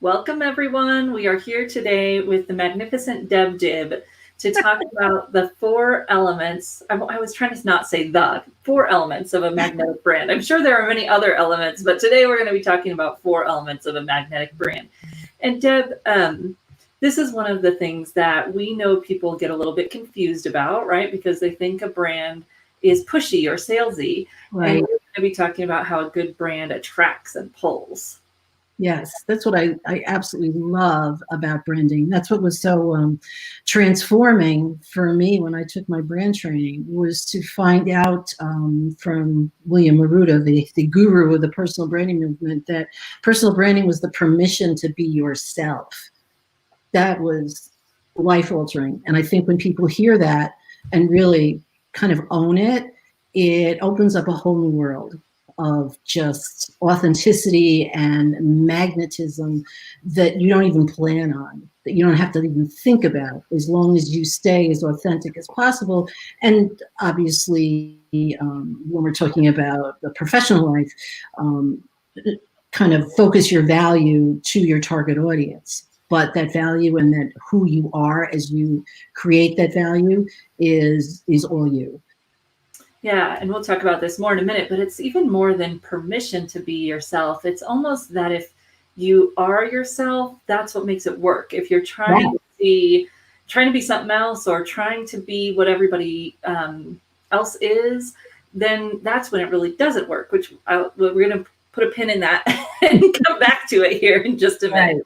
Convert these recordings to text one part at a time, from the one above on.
Welcome, everyone. We are here today with the magnificent Deb Dib to talk about the four elements. I was trying to not say the four elements of a magnetic brand. I'm sure there are many other elements, but today we're going to be talking about four elements of a magnetic brand. And Deb, this is one of the things that we know people get a little bit confused about, right? Because they think a brand is pushy or salesy. Right. And we're going to be talking about how a good brand attracts and pulls. Yes, that's what I absolutely love about branding. That's what was so transforming for me when I took my brand training, was to find out from William Maruta, the guru of the personal branding movement, that personal branding was the permission to be yourself. That was life-altering. And I think when people hear that and really kind of own it, it opens up a whole new world of just authenticity and magnetism that you don't even plan on, that you don't have to even think about, as long as you stay as authentic as possible. And obviously, when we're talking about the professional life, kind of focus your value to your target audience. But that value and that who you are as you create that value is all you. Yeah, and we'll talk about this more in a minute, but it's even more than permission to be yourself. It's almost that if you are yourself, that's what makes it work. If you're trying to be something else or trying to be what everybody else is, then that's when it really doesn't work, which we're going to put a pin in that and come back to it here in just a minute. Right.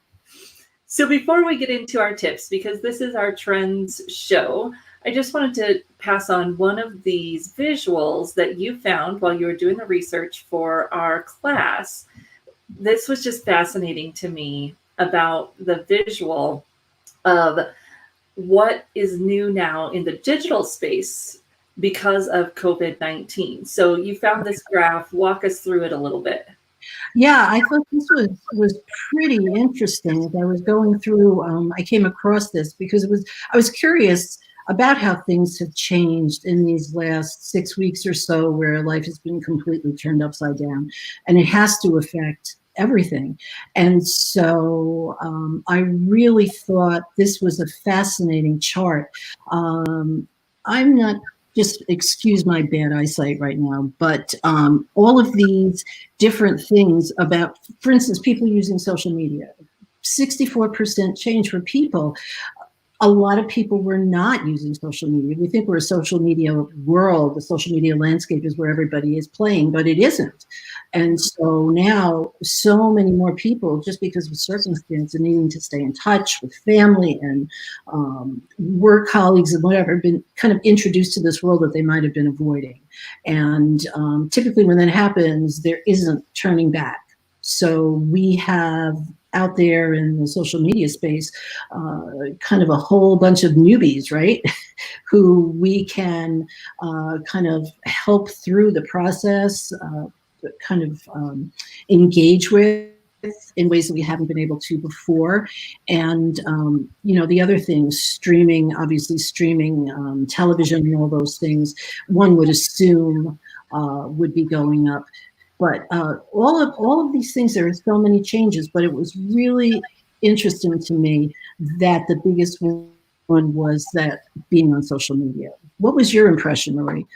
So before we get into our tips, because this is our trends show, I just wanted to pass on one of these visuals that you found while you were doing the research for our class. This was just fascinating to me about the visual of what is new now in the digital space because of COVID-19. So you found this graph. Walk us through it a little bit. Yeah, I thought this was pretty interesting. As I was going through, I came across this because I was curious about how things have changed in these last 6 weeks or so, where life has been completely turned upside down, and it has to affect everything. And so I really thought this was a fascinating chart. I'm not, just excuse my bad eyesight right now, but all of these different things about, for instance, people using social media, 64% change for people. A lot of people were not using social media. We think we're a social media world. The social media landscape is where everybody is playing, but it isn't. And so now so many more people, just because of circumstance and needing to stay in touch with family and work colleagues and whatever, have been kind of introduced to this world that they might have been avoiding. And typically when that happens, there isn't turning back. So we have out there in the social media space, kind of a whole bunch of newbies, right? Who we can kind of help through the process, kind of engage with in ways that we haven't been able to before. And, the other things, streaming, obviously streaming television and all those things, one would assume would be going up. But all of these things, there are so many changes, but it was really interesting to me that the biggest one was that being on social media. What was your impression, Marie?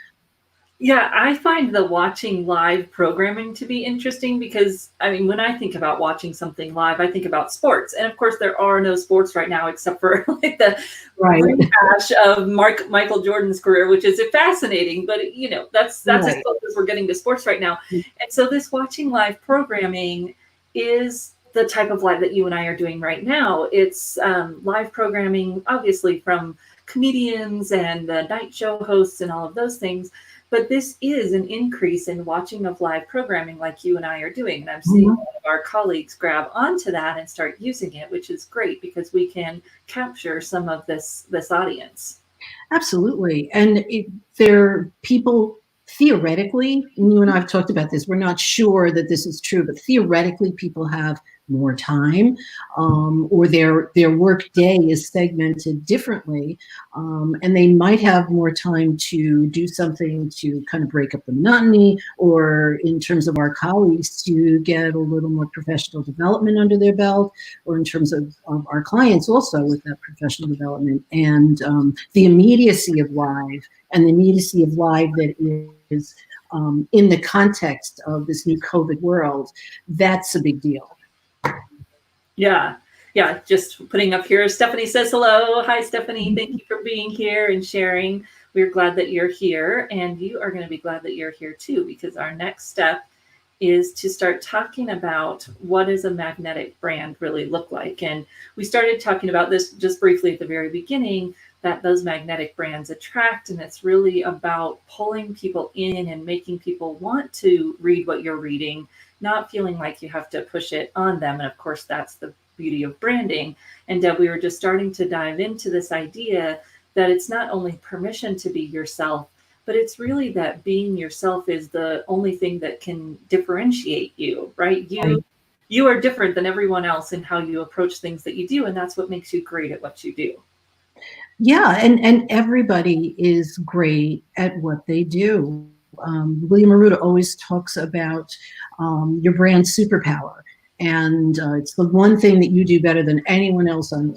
Yeah, I find the watching live programming to be interesting because, I mean, when I think about watching something live, I think about sports. And of course, there are no sports right now except for like the rehash of Michael Jordan's career, which is fascinating. But, that's as close as we're getting to sports right now. And so this watching live programming is the type of live that you and I are doing right now. It's live programming, obviously, from comedians and the night show hosts and all of those things. But this is an increase in watching of live programming like you and I are doing. And I'm seeing one of our colleagues grab onto that and start using it, which is great because we can capture some of this audience. Absolutely. And there are people, theoretically, and you and I have talked about this, we're not sure that this is true, but theoretically people have more time, or their work day is segmented differently, and they might have more time to do something to kind of break up the monotony, or in terms of our colleagues, to get a little more professional development under their belt, or in terms of our clients also with that professional development. And the immediacy of live, and the immediacy of live that is in the context of this new COVID world, that's a big deal. Yeah. Yeah. Just putting up here. Stephanie says hello. Hi, Stephanie. Thank you for being here and sharing. We're glad that you're here, and you are going to be glad that you're here too, because our next step is to start talking about what does a magnetic brand really look like. And we started talking about this just briefly at the very beginning, that those magnetic brands attract, and it's really about pulling people in and making people want to read what you're reading, not feeling like you have to push it on them. And of course, that's the beauty of branding. And we were just starting to dive into this idea that it's not only permission to be yourself, but it's really that being yourself is the only thing that can differentiate you, right? You are different than everyone else in how you approach things that you do, and that's what makes you great at what you do. Yeah, and everybody is great at what they do. William Arruda always talks about your brand superpower, and it's the one thing that you do better than anyone else on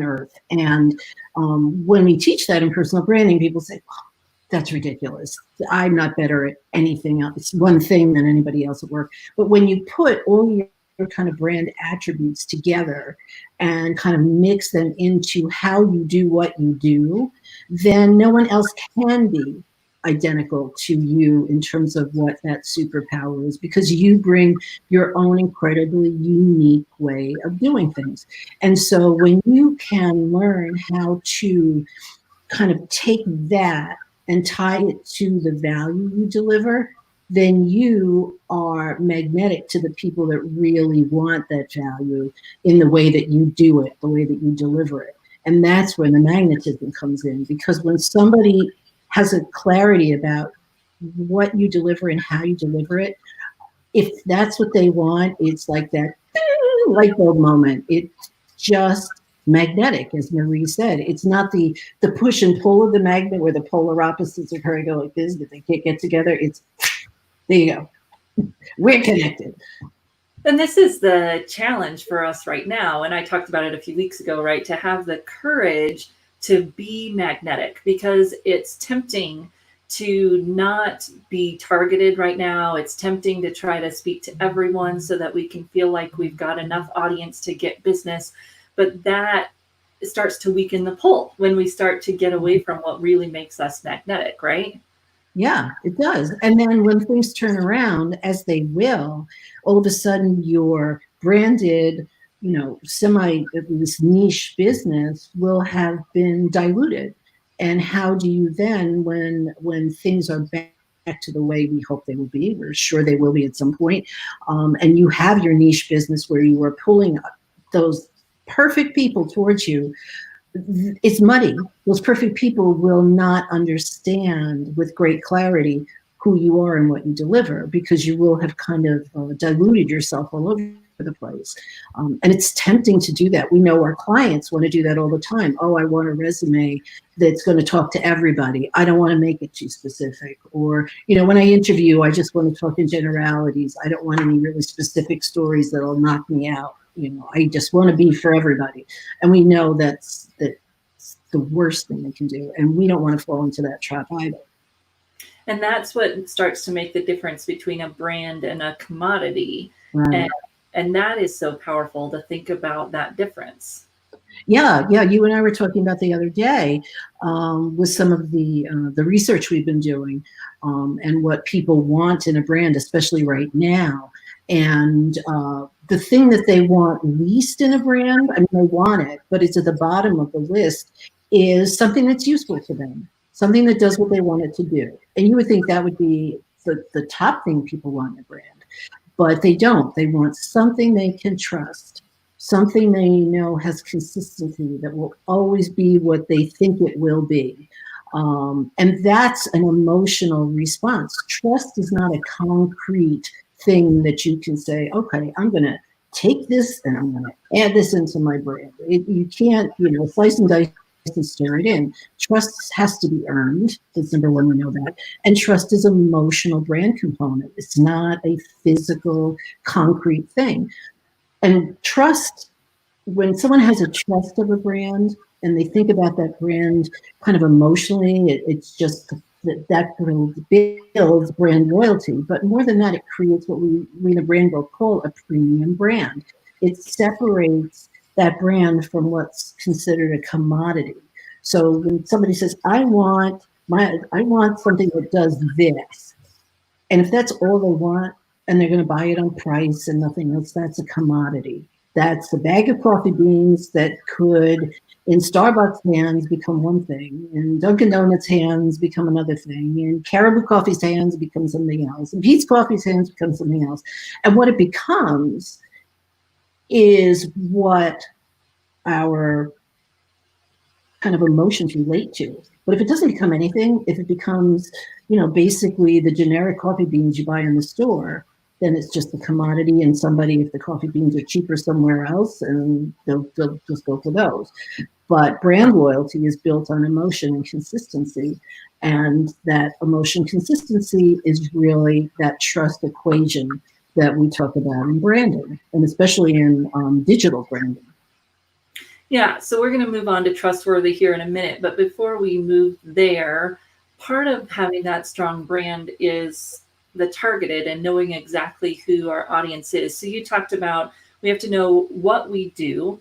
earth. And when we teach that in personal branding, people say, oh, that's ridiculous. I'm not better at anything else. It's one thing than anybody else at work. But when you put all your kind of brand attributes together and kind of mix them into how you do what you do, then no one else can be identical to you in terms of what that superpower is, because you bring your own incredibly unique way of doing things. And so when you can learn how to kind of take that and tie it to the value you deliver, then you are magnetic to the people that really want that value in the way that you do it, the way that you deliver it. And that's where the magnetism comes in, because when somebody has a clarity about what you deliver and how you deliver it, if that's what they want, it's like that light bulb moment. It's just magnetic, as Marie said. It's not the push and pull of the magnet where the polar opposites are trying to go like this, but they can't get together. It's, there you go. We're connected. And this is the challenge for us right now. And I talked about it a few weeks ago, right? To have the courage to be magnetic, because it's tempting to not be targeted right now. It's tempting to try to speak to everyone so that we can feel like we've got enough audience to get business. But that starts to weaken the pull when we start to get away from what really makes us magnetic, right? Yeah, it does. And then when things turn around, as they will, all of a sudden your branded, semi at least niche business will have been diluted. And how do you then, when things are back to the way we hope they will be, we're sure they will be at some point, and you have your niche business where you are pulling those perfect people towards you, it's muddy. Those perfect people will not understand with great clarity who you are and what you deliver, because you will have kind of diluted yourself all over the place. And it's tempting to do that. We know our clients want to do that all the time. Oh, I want a resume that's going to talk to everybody. I don't want to make it too specific. Or, when I interview, I just want to talk in generalities. I don't want any really specific stories that'll knock me out. I just want to be for everybody. And we know that's the worst thing they can do. And we don't want to fall into that trap either. And that's what starts to make the difference between a brand and a commodity. Right. And that is so powerful to think about that difference. Yeah. You and I were talking about the other day with some of the research we've been doing and what people want in a brand, especially right now. And the thing that they want least in a brand, I mean, they want it, but it's at the bottom of the list, is something that's useful to them, something that does what they want it to do. And you would think that would be the top thing people want in a brand, but they don't. They want something they can trust, something they know has consistency, that will always be what they think it will be. And that's an emotional response. Trust is not a concrete thing that you can say, okay, I'm going to take this and I'm going to add this into my brand. You can't, slice and dice and stir it in. Trust has to be earned. That's number one, we know that. And trust is an emotional brand component. It's not a physical, concrete thing. And trust, when someone has a trust of a brand and they think about that brand kind of emotionally, it's just that builds brand loyalty. But more than that, it creates what we in a brand world call a premium brand. It separates that brand from what's considered a commodity. So when somebody says, I want something that does this, and if that's all they want and they're going to buy it on price and nothing else, that's a commodity. That's a bag of coffee beans that could, in Starbucks hands, become one thing, in Dunkin' Donuts hands, become another thing, in Caribou Coffee's hands, become something else, in Pete's Coffee's hands, become something else. And what it becomes is what our kind of emotions relate to. But if it doesn't become anything, if it becomes, basically the generic coffee beans you buy in the store, then it's just a commodity, and somebody, if the coffee beans are cheaper somewhere else, and they'll just go for those. But brand loyalty is built on emotion and consistency, and that emotion consistency is really that trust equation that we talk about in branding, and especially in digital branding. Yeah, so we're going to move on to trustworthy here in a minute. But before we move there, part of having that strong brand is the targeted and knowing exactly who our audience is. So you talked about we have to know what we do,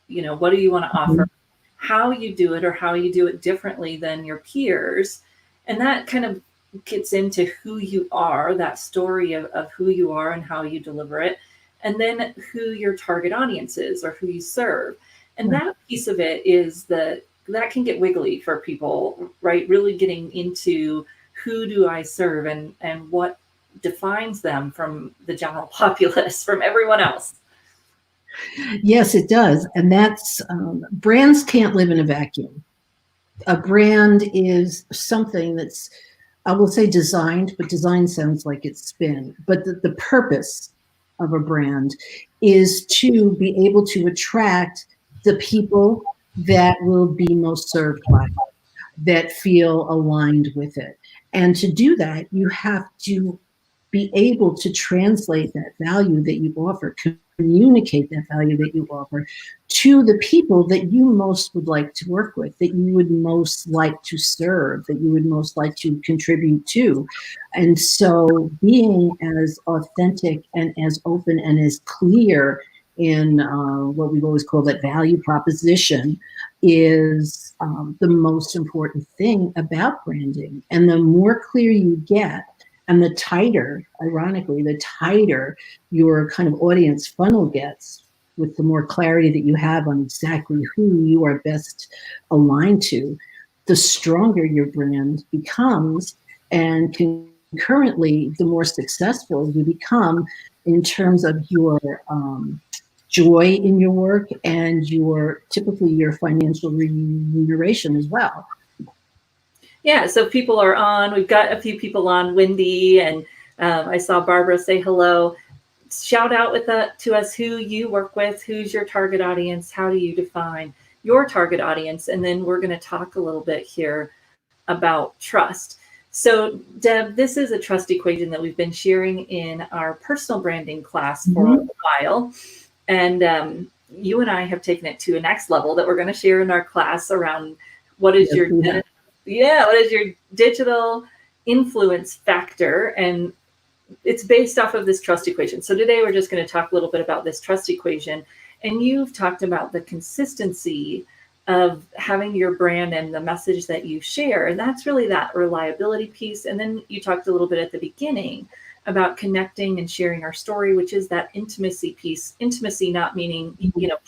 what do you want to offer, how you do it, or how you do it differently than your peers. And that kind of gets into who you are, that story of who you are and how you deliver it, and then who your target audience is or who you serve. And that piece of it is that can get wiggly for people, right? Really getting into who do I serve and what defines them from the general populace, from everyone else. Yes, it does. And that's brands can't live in a vacuum. A brand is something that's, I will say designed, but design sounds like it's spin. But the purpose of a brand is to be able to attract the people that will be most served by it, that feel aligned with it. And to do that, you have to be able to translate that value that you offer, communicate that value that you offer to the people that you most would like to work with, that you would most like to serve, that you would most like to contribute to. And so being as authentic and as open and as clear in what we've always called that value proposition is the most important thing about branding. And the more clear you get, and the tighter, ironically, the tighter your kind of audience funnel gets, with the more clarity that you have on exactly who you are best aligned to, the stronger your brand becomes, and concurrently, the more successful you become in terms of your joy in your work and typically your financial remuneration as well. Yeah, so people are on. We've got a few people on, Wendy, and I saw Barbara say hello. Shout out to us who you work with, who's your target audience, how do you define your target audience, and then we're going to talk a little bit here about trust. So, Deb, this is a trust equation that we've been sharing in our personal branding class for a while, and you and I have taken it to a next level that we're going to share in our class around what is your digital influence factor, and it's based off of this trust equation. So today we're just going to talk a little bit about this trust equation, and you've talked about the consistency of having your brand and the message that you share, and that's really that reliability piece. And then you talked a little bit at the beginning about connecting and sharing our story, which is that intimacy piece. Intimacy not meaning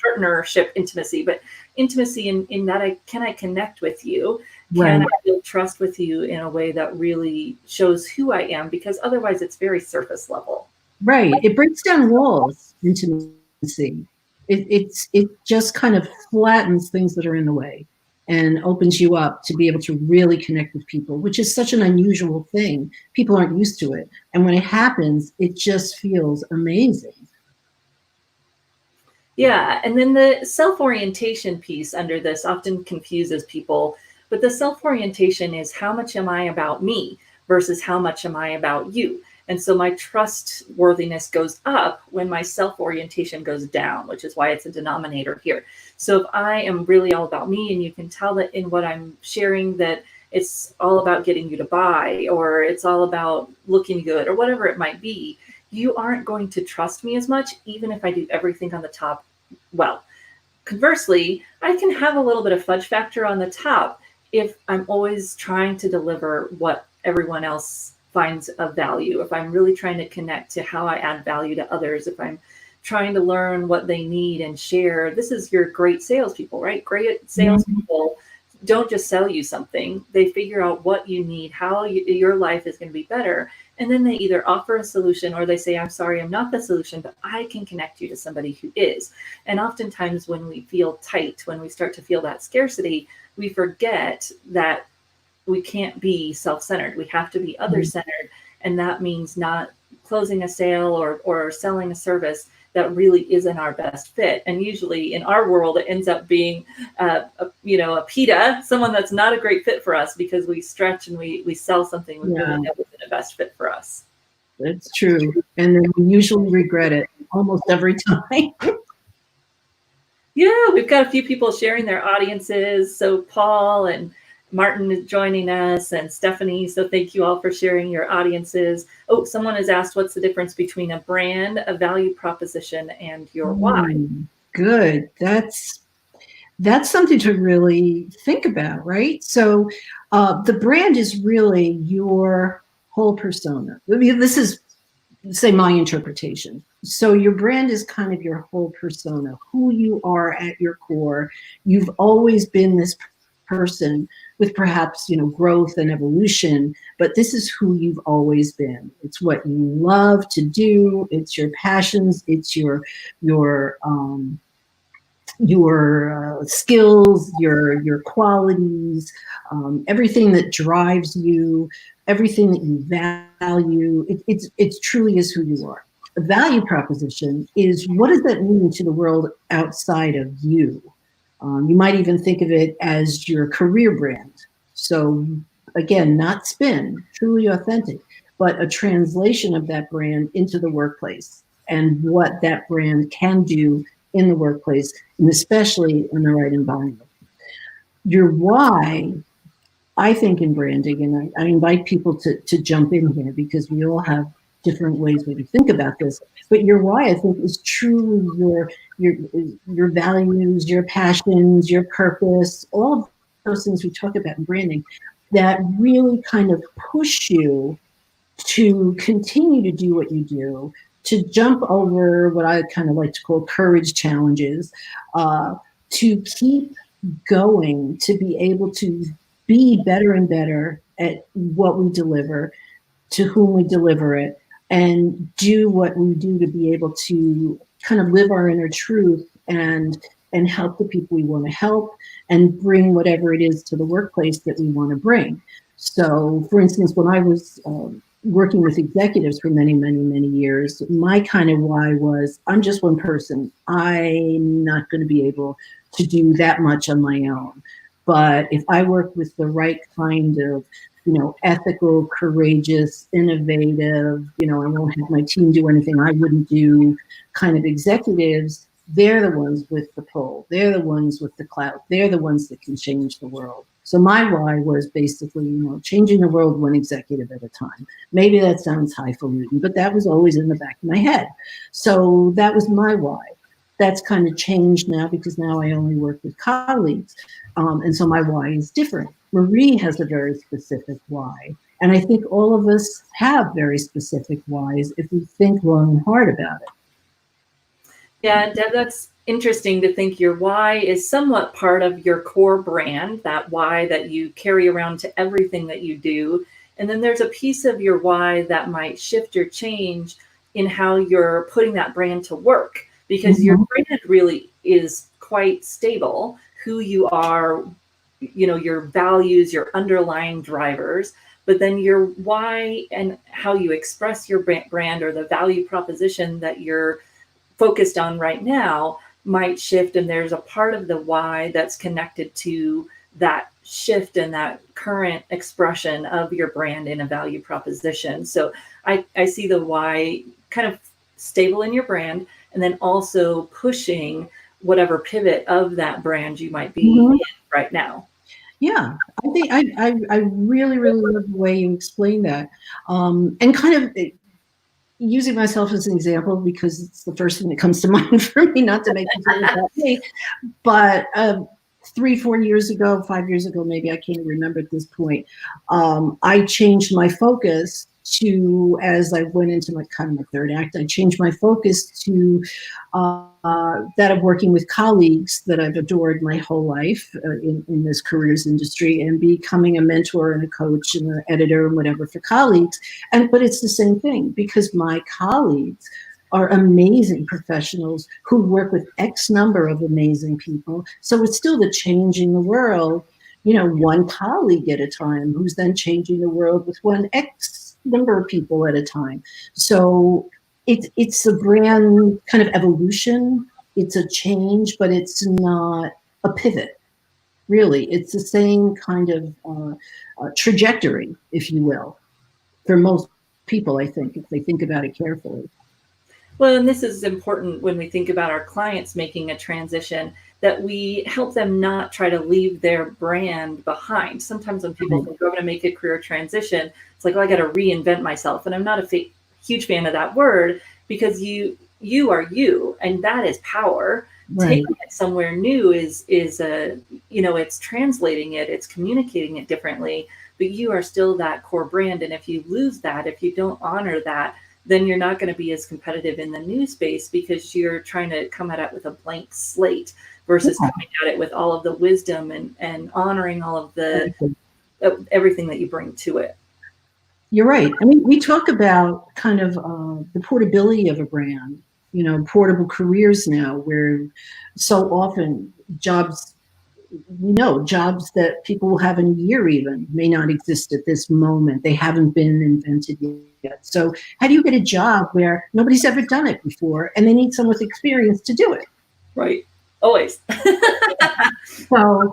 partnership intimacy, but intimacy in that can I connect with you? Can I build trust with you in a way that really shows who I am? Because otherwise it's very surface level. Right. It breaks down walls, intimacy. It just kind of flattens things that are in the way and opens you up to be able to really connect with people, which is such an unusual thing. People aren't used to it. And when it happens, it just feels amazing. Yeah, and then the self-orientation piece under this often confuses people, but the self-orientation is how much am I about me versus how much am I about you? And so my trustworthiness goes up when my self-orientation goes down, which is why it's a denominator here. So if I am really all about me, and you can tell that in what I'm sharing, that it's all about getting you to buy, or it's all about looking good, or whatever it might be, you aren't going to trust me as much, even if I do everything on the top well. Conversely, I can have a little bit of fudge factor on the top if I'm always trying to deliver what everyone else finds of value, if I'm really trying to connect to how I add value to others, if I'm trying to learn what they need and share. This is your great salespeople, right? Great Mhm. salespeople don't just sell you something, they figure out what you need, how your life is going to be better. And then they either offer a solution, or they say, I'm sorry, I'm not the solution, but I can connect you to somebody who is. And oftentimes, when we feel tight, when we start to feel that scarcity, we forget that we can't be self-centered. We have to be other-centered, and that means not closing a sale or selling a service that really isn't our best fit. And usually, in our world, it ends up being, a PITA, someone that's not a great fit for us, because we stretch and we sell something we really Yeah, know isn't a best fit for us. that's true. And then we usually regret it almost every time. Yeah, we've got a few people sharing their audiences. So Paul and Martin is joining us, and Stephanie. So thank you all for sharing your audiences. Oh, someone has asked, what's the difference between a brand, a value proposition, and your why? Good. That's something to really think about, right? So the brand is really your whole persona. I mean, this is, say, my interpretation. So your brand is kind of your whole persona, who you are at your core. You've always been this person with perhaps, growth and evolution, but this is who you've always been. It's what you love to do. It's your passions. It's your skills, your qualities, everything that drives you, everything that you value. It's truly is who you are. A value proposition is, what does that mean to the world outside of you? You might even think of it as your career brand. So again, not spin, truly authentic, but a translation of that brand into the workplace and what that brand can do in the workplace, and especially in the right environment. Your why, I think, in branding, and I invite people to jump in here because we all have different ways that we think about this. But your why, I think, is truly your your values, your passions, your purpose, all of those things we talk about in branding that really kind of push you to continue to do what you do, to jump over what I kind of like to call courage challenges, uh, to keep going, to be able to be better and better at what we deliver, to whom we deliver it, and do what we do to be able to kind of live our inner truth and help the people we want to help and bring whatever it is to the workplace that we want to bring. So, for instance, when I was working with executives for many, many, many years, my kind of why was, I'm just one person. I'm not going to be able to do that much on my own. But if I work with the right kind of, ethical, courageous, innovative, I won't have my team do anything I wouldn't do kind of executives, they're the ones with the pull. They're the ones with the clout. They're the ones that can change the world. So my why was basically, changing the world one executive at a time. Maybe that sounds highfalutin, but that was always in the back of my head. So that was my why. That's kind of changed now because now I only work with colleagues. And so my why is different. Marie has a very specific why. And I think all of us have very specific whys if we think long and hard about it. Yeah, Deb, that's interesting to think your why is somewhat part of your core brand, that why that you carry around to everything that you do. And then there's a piece of your why that might shift or change in how you're putting that brand to work, because your Mhm. brand really is quite stable. Who you are, your values, your underlying drivers, but then your why and how you express your brand, or the value proposition that you're focused on right now, might shift, and there's a part of the why that's connected to that shift and that current expression of your brand in a value proposition. So I see the why kind of stable in your brand, and then also pushing whatever pivot of that brand you might be Mhm. in right now. Yeah, I think I really, really love the way you explain that. And kind of using myself as an example because it's the first thing that comes to mind for me, not to make it sound about me, but 3, 4 years ago, 5 years ago, maybe, I can't remember at this point, I changed my focus to, as I went into my kind of my third act, I changed my focus to that of working with colleagues that I've adored my whole life in this careers industry, and becoming a mentor and a coach and an editor and whatever for colleagues. But it's the same thing, because my colleagues are amazing professionals who work with X number of amazing people. So it's still the changing the world, one colleague at a time, who's then changing the world with one X number of people at a time. So it's a brand kind of evolution. It's a change, but it's not a pivot. Really, it's the same kind of trajectory, if you will, for most people, I think, if they think about it carefully. Well, and this is important when we think about our clients making a transition, that we help them not try to leave their brand behind. Sometimes when people Right. think, oh, I'm going to make a career transition, it's like, oh, I got to reinvent myself. And I'm not a huge fan of that word, because you are you, and that is power. Right. Taking it somewhere new is a, it's translating it, it's communicating it differently, but you are still that core brand. And if you lose that, if you don't honor that, then you're not going to be as competitive in the new space, because you're trying to come at it with a blank slate versus Yeah, coming at it with all of the wisdom and honoring all of the exactly. everything that you bring to it. You're right. I mean, we talk about kind of the portability of a brand, portable careers now, where so often jobs, jobs that people will have in a year even may not exist at this moment. They haven't been invented yet. So how do you get a job where nobody's ever done it before and they need someone with experience to do it? Right. Always. So,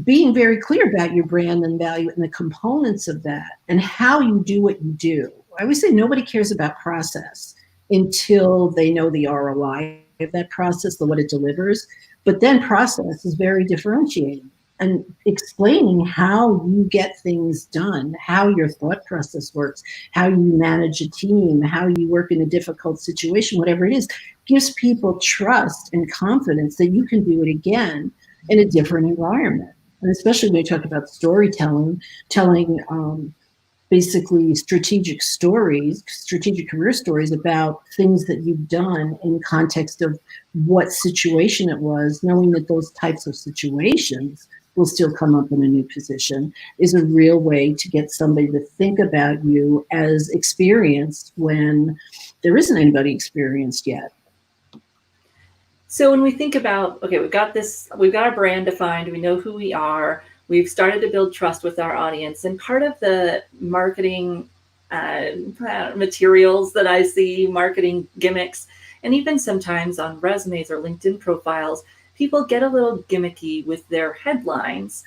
being very clear about your brand and value and the components of that and how you do what you do. I always say nobody cares about process until they know the ROI of that process, the what it delivers. But then process is very differentiating, and explaining how you get things done, how your thought process works, how you manage a team, how you work in a difficult situation, whatever it is, gives people trust and confidence that you can do it again in a different environment. And especially when you talk about storytelling, telling basically strategic career stories about things that you've done in context of what situation it was, knowing that those types of situations will still come up in a new position, is a real way to get somebody to think about you as experienced when there isn't anybody experienced yet. So when we think about, okay, we've got our brand defined, we know who we are, we've started to build trust with our audience. And part of the marketing uh, materials that I see, marketing gimmicks, and even sometimes on resumes or LinkedIn profiles, people get a little gimmicky with their headlines.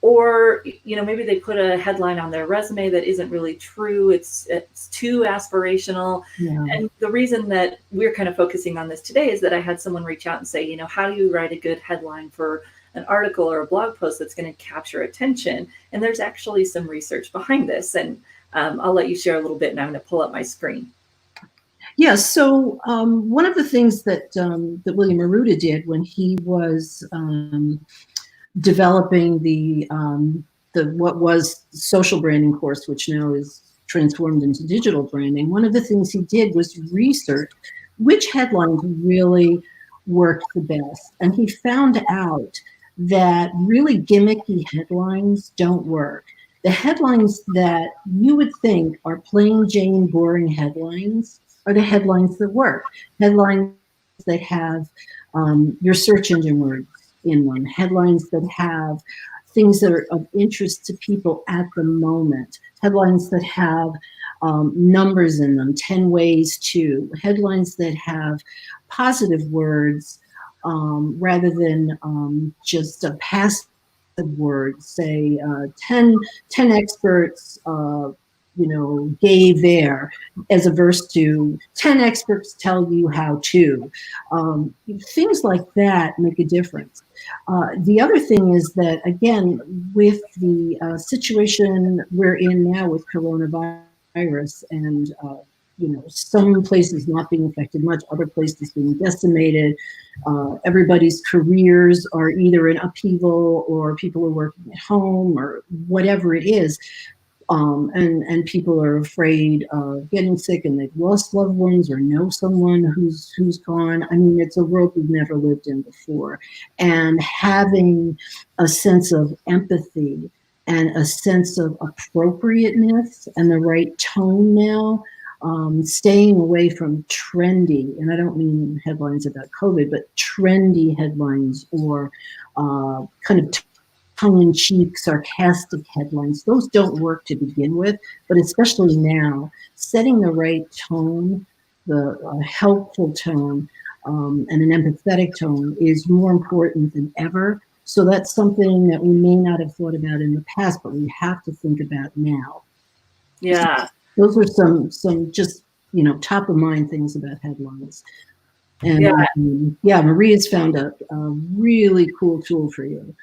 Or maybe they put a headline on their resume that isn't really true. It's too aspirational. Yeah. And the reason that we're kind of focusing on this today is that I had someone reach out and say, how do you write a good headline for an article or a blog post that's going to capture attention? And there's actually some research behind this. And I'll let you share a little bit, and I'm going to pull up my screen. Yeah, so one of the things that William Arruda did when he was developing the what was social branding course, which now is transformed into digital branding, one of the things he did was research which headlines really worked the best. And he found out that really gimmicky headlines don't work. The headlines that you would think are plain Jane boring headlines are the headlines that work. Headlines that have your search engine words in them, headlines that have things that are of interest to people at the moment, headlines that have numbers in them, 10 ways to, headlines that have positive words rather than just a passive word, say 10 experts gave there, as averse to 10 experts tell you how to. Things like that make a difference. The other thing is that, again, with the situation we're in now with coronavirus and some places not being affected much, other places being decimated. Everybody's careers are either in upheaval or people are working at home or whatever it is. And people are afraid of getting sick and they've lost loved ones or know someone who's gone. I mean, it's a world we've never lived in before. And having a sense of empathy and a sense of appropriateness and the right tone now, staying away from trendy, and I don't mean headlines about COVID, but trendy headlines or kind of tongue-in-cheek, sarcastic headlines. Those don't work to begin with, but especially now, setting the right tone, the helpful tone, and an empathetic tone is more important than ever. So that's something that we may not have thought about in the past, but we have to think about now. Yeah. Those were some just top of mind things about headlines. And Maria's found a really cool tool for you.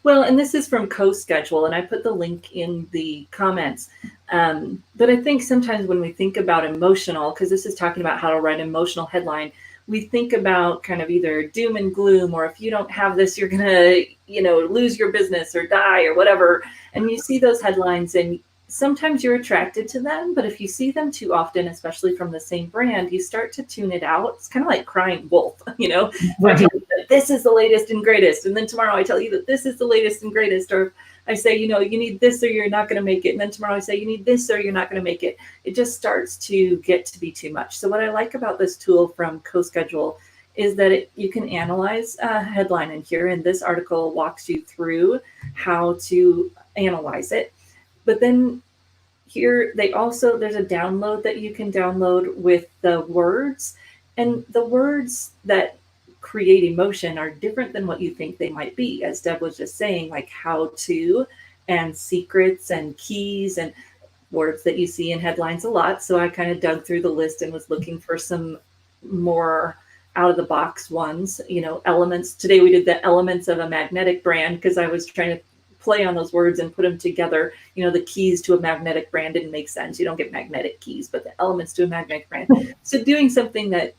Well, and this is from CoSchedule, and I put the link in the comments. But I think sometimes when we think about emotional, because this is talking about how to write an emotional headline, we think about kind of either doom and gloom, or if you don't have this, you're going to, lose your business or die or whatever. And you see those headlines and sometimes you're attracted to them, but if you see them too often, especially from the same brand, you start to tune it out. It's kind of like crying wolf, Right. This is the latest and greatest. And then tomorrow I tell you that this is the latest and greatest. Or I say, you need this or you're not going to make it. And then tomorrow I say, you need this or you're not going to make it. It just starts to get to be too much. So what I like about this tool from CoSchedule is that you can analyze a headline in here. And this article walks you through how to analyze it. But then here there's a download that you can download with the words, and the words that create emotion are different than what you think they might be. As Deb was just saying, like how to and secrets and keys and words that you see in headlines a lot. So I kind of dug through the list and was looking for some more out of the box ones, elements. Today we did the elements of a magnetic brand because I was trying to play on those words and put them together. The keys to a magnetic brand didn't make sense. You don't get magnetic keys, but the elements to a magnetic brand. So doing something that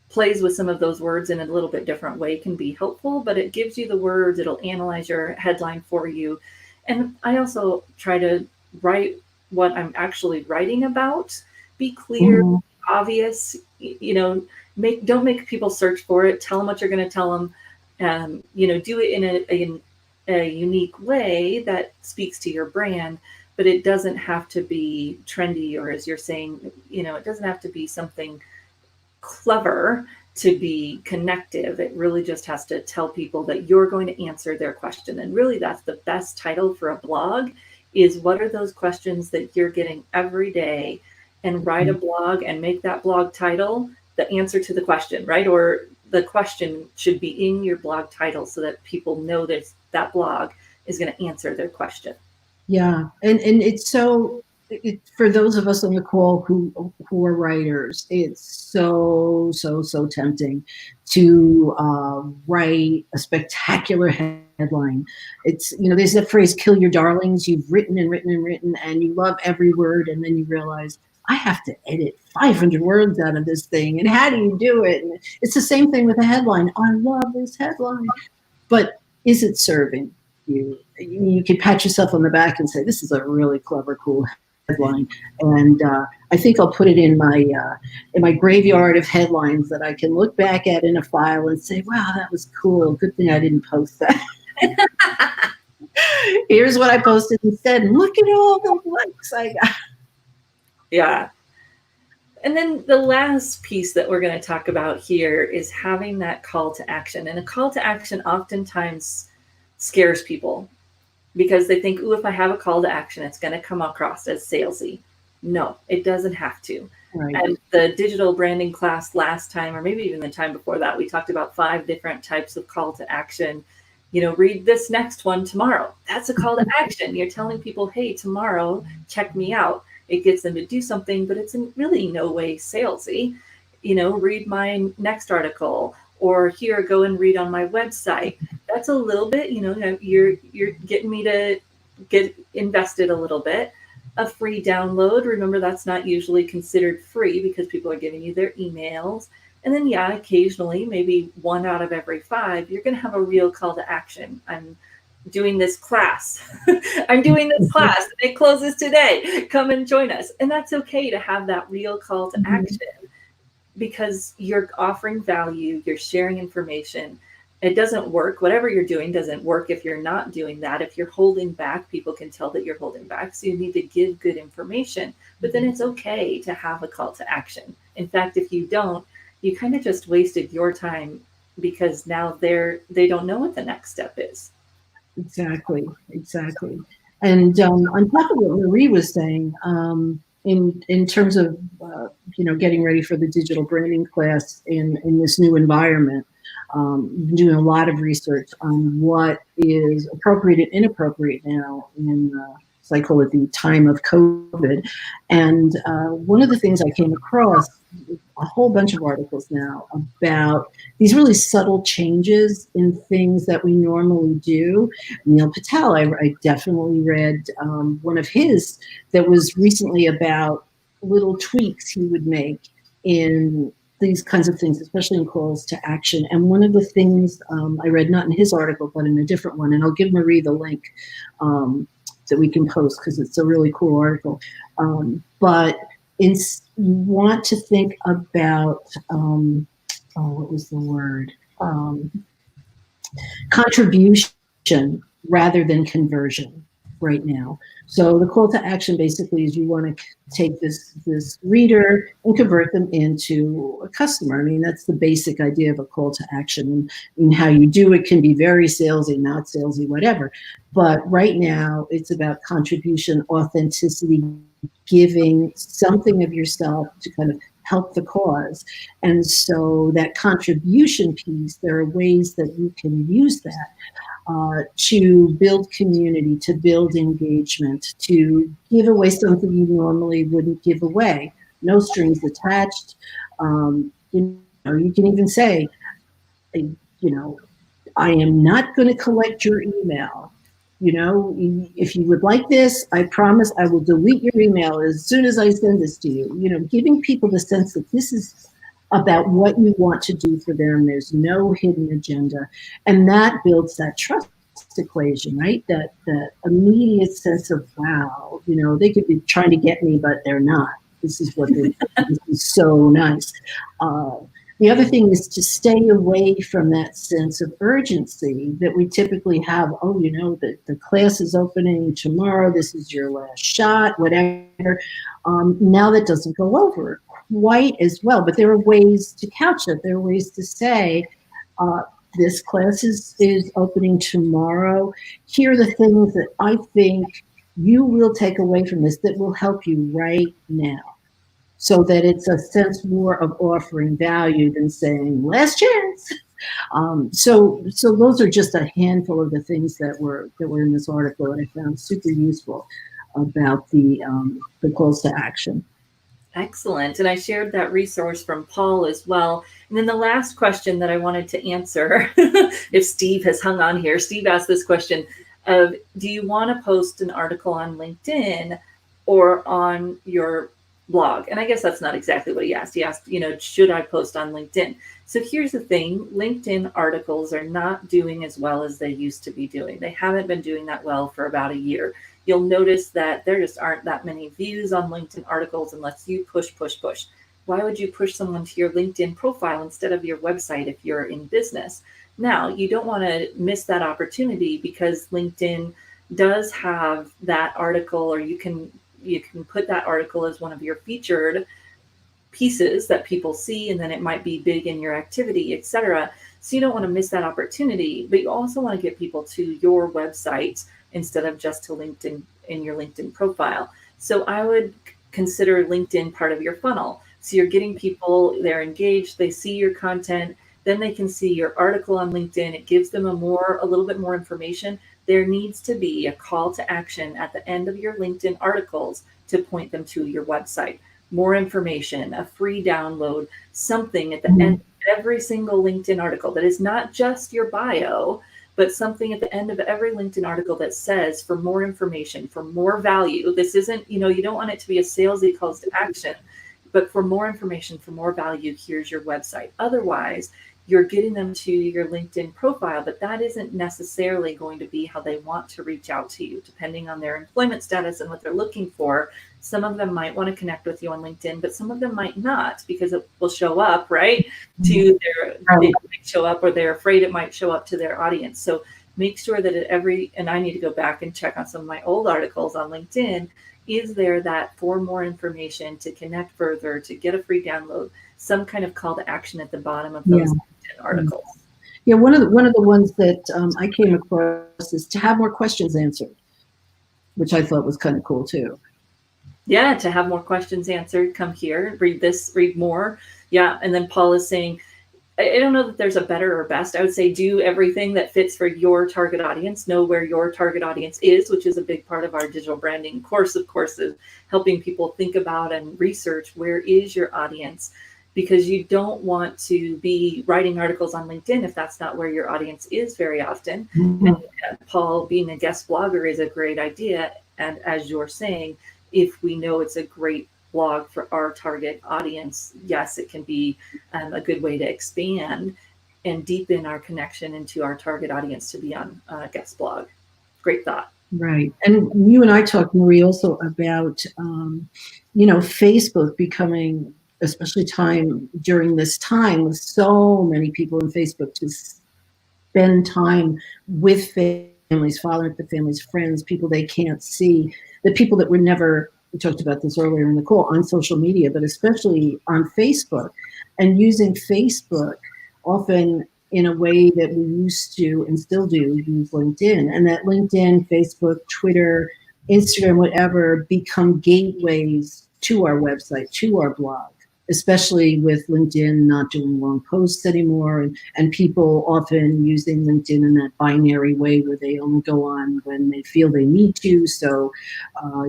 plays with some of those words in a little bit different way can be helpful, but it gives you the words, it'll analyze your headline for you. And I also try to write what I'm actually writing about, be clear, obvious, don't make people search for it. Tell them what you're going to tell them. Do it in a unique way that speaks to your brand, but it doesn't have to be trendy, or as you're saying, it doesn't have to be something clever to be connective. It really just has to tell people that you're going to answer their question. And really that's the best title for a blog, is what are those questions that you're getting every day, and write a blog and make that blog title the answer to the question, right? Or the question should be in your blog title so that people know that blog is going to answer their question. Yeah. And it's so, for those of us on the call who are writers, it's so tempting to write a spectacular headline. It's, there's that phrase, kill your darlings. You've written and written and written, and you love every word. And then you realize, I have to edit 500 words out of this thing. And how do you do it? And it's the same thing with a headline. I love this headline. But is it serving you? You can pat yourself on the back and say, this is a really clever, cool headline. And I think I'll put it in my graveyard of headlines that I can look back at in a file and say, wow, that was cool. Good thing I didn't post that. Here's what I posted instead. And look at all the likes I got. Yeah. And then the last piece that we're going to talk about here is having that call to action. And a call to action oftentimes scares people. because they think, ooh, if I have a call to action, it's going to come across as salesy. No, it doesn't have to. Right. And the digital branding class last time, or maybe even the time before that, we talked about 5 different types of call to action. Read this next one tomorrow. That's a call to action. You're telling people, hey, tomorrow, check me out. It gets them to do something, but it's in really no way salesy. Read my next article, or here, go and read on my website. That's a little bit, you're getting me to get invested a little bit. A free download, remember that's not usually considered free because people are giving you their emails. And then, yeah, occasionally, maybe 1 out of every 5, you're going to have a real call to action. I'm doing this class. I'm doing this class. It closes today. Come and join us. And that's okay to have that real call to action, because you're offering value, you're sharing information. It doesn't work. Whatever you're doing doesn't work if you're not doing that. If you're holding back, people can tell that you're holding back. So you need to give good information, but then it's okay to have a call to action. In fact, if you don't, you kind of just wasted your time, because now they don't know what the next step is. Exactly. And on top of what Marie was saying, in terms of getting ready for the digital branding class in this new environment, doing a lot of research on what is appropriate and inappropriate now in, so I call it the time of COVID. And one of the things I came across, a whole bunch of articles now about these really subtle changes in things that we normally do. Neil Patel, I definitely read one of his that was recently about little tweaks he would make in these kinds of things, especially in calls to action. And one of the things I read, not in his article, but in a different one, and I'll give Marie the link that we can post because it's a really cool article. But you want to think about, what was the word? Contribution rather than conversion right now. So the call to action basically is you want to take this reader and convert them into a customer. I mean, that's the basic idea of a call to action. And how you do it can be very salesy, not salesy, whatever. But right now it's about contribution, authenticity, giving something of yourself to kind of help the cause. And so that contribution piece, there are ways that you can use that to build community, to build engagement, to give away something you normally wouldn't give away. No strings attached. You can even say, I am not going to collect your email. If you would like this, I promise I will delete your email as soon as I send this to you. Giving people the sense that this is about what you want to do for them. There's no hidden agenda. And that builds that trust equation, right? That immediate sense of, wow, they could be trying to get me, but they're not. This is what this is so nice. The other thing is to stay away from that sense of urgency that we typically have. Oh, the class is opening tomorrow. This is your last shot, whatever. Now that doesn't go over quite as well, but there are ways to couch it. There are ways to say, this class is opening tomorrow. Here are the things that I think you will take away from this that will help you right now. So that it's a sense more of offering value than saying last chance. So those are just a handful of the things that were in this article that I found super useful about the calls to action. Excellent. And I shared that resource from Paul as well. And then the last question that I wanted to answer, if Steve has hung on here, Steve asked this question of, do you want to post an article on LinkedIn or on your blog? And I guess that's not exactly what he asked. He asked, should I post on LinkedIn? So here's the thing. LinkedIn articles are not doing as well as they used to be doing. They haven't been doing that well for about a year. You'll notice that there just aren't that many views on LinkedIn articles unless you push. Why would you push someone to your LinkedIn profile instead of your website if you're in business? Now, you don't want to miss that opportunity because LinkedIn does have that article, or you can put that article as one of your featured pieces that people see, and then it might be big in your activity, etc. So you don't want to miss that opportunity, but you also want to get people to your website instead of just to LinkedIn in your LinkedIn profile. So I would consider LinkedIn part of your funnel. So you're getting people, they're engaged, they see your content, then they can see your article on LinkedIn. It gives them a little bit more information. There needs to be a call to action at the end of your LinkedIn articles to point them to your website. More information, a free download, something at the end of every single LinkedIn article that is not just your bio, but something at the end of every LinkedIn article that says for more information, for more value. This isn't, you don't want it to be a salesy calls to action, but for more information, for more value, here's your website. Otherwise, you're getting them to your LinkedIn profile, but that isn't necessarily going to be how they want to reach out to you, depending on their employment status and what they're looking for. Some of them might want to connect with you on LinkedIn, but some of them might not, because it will show up, right? To their, it might show up, or they're afraid it might show up to their audience. So make sure that and I need to go back and check on some of my old articles on LinkedIn. Is there that for more information, to connect further, to get a free download, some kind of call to action at the bottom of those LinkedIn articles? Yeah, one of the ones that I came across is to have more questions answered, which I thought was kind of cool too. Yeah, to have more questions answered, come here, read this, read more. Yeah, and then Paul is saying, I don't know that there's a better or best. I would say do everything that fits for your target audience. Know where your target audience is, which is a big part of our digital branding course, of course, is helping people think about and research where is your audience, because you don't want to be writing articles on LinkedIn if that's not where your audience is very often. And Paul, being a guest blogger is a great idea. And as you're saying, if we know it's a great blog for our target audience, yes, it can be a good way to expand and deepen our connection into our target audience to be on a guest blog. Great thought. Right. And you and I talked, Marie, also about, Facebook becoming, especially during this time, with so many people in Facebook, to spend time with families, following up the families, friends, people they can't see, the people that were never, we talked about this earlier in the call, on social media, but especially on Facebook, and using Facebook often in a way that we used to and still do use LinkedIn, and that LinkedIn, Facebook, Twitter, Instagram, whatever, become gateways to our website, to our blog, especially with LinkedIn not doing long posts anymore, and people often using LinkedIn in that binary way where they only go on when they feel they need to. So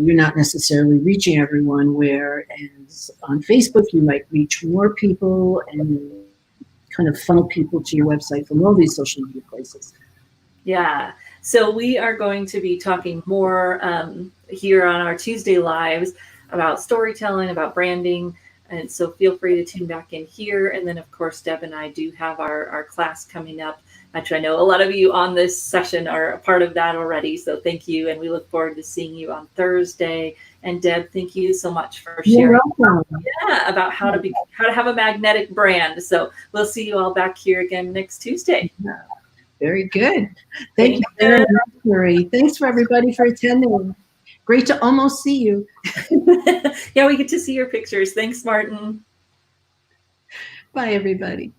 you're not necessarily reaching everyone, whereas on Facebook you might reach more people and kind of funnel people to your website from all these social media places. Yeah. So we are going to be talking more here on our Tuesday lives about storytelling, about branding. And so feel free to tune back in here. And then, of course, Deb and I do have our class coming up. Actually, I know a lot of you on this session are a part of that already. So thank you. And we look forward to seeing you on Thursday. And Deb, thank you so much for sharing about how to have a magnetic brand. So we'll see you all back here again next Tuesday. Very good. Thank you very much, Marie. Thanks for everybody for attending. Great to almost see you. Yeah, we get to see your pictures. Thanks, Martin. Bye, everybody.